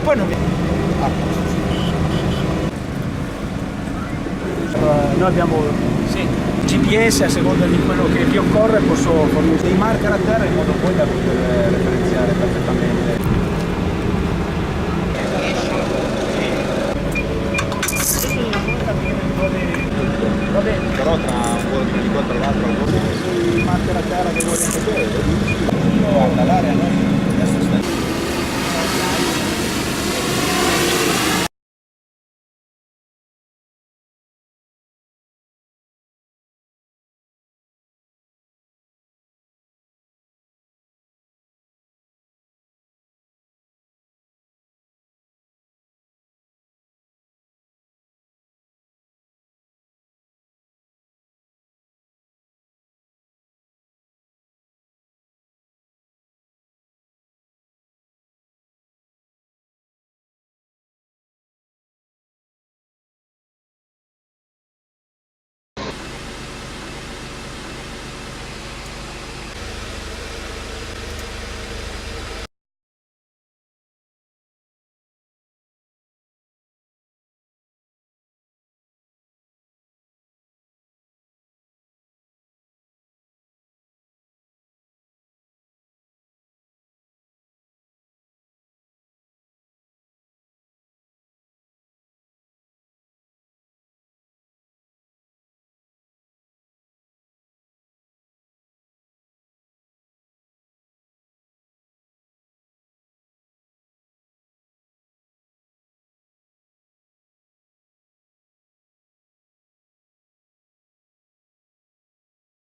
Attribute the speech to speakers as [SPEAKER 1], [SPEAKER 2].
[SPEAKER 1] poi non vi... Noi abbiamo GPS, a seconda di quello che vi occorre posso fornire
[SPEAKER 2] Dei marker a terra in modo poi da poter referenziare per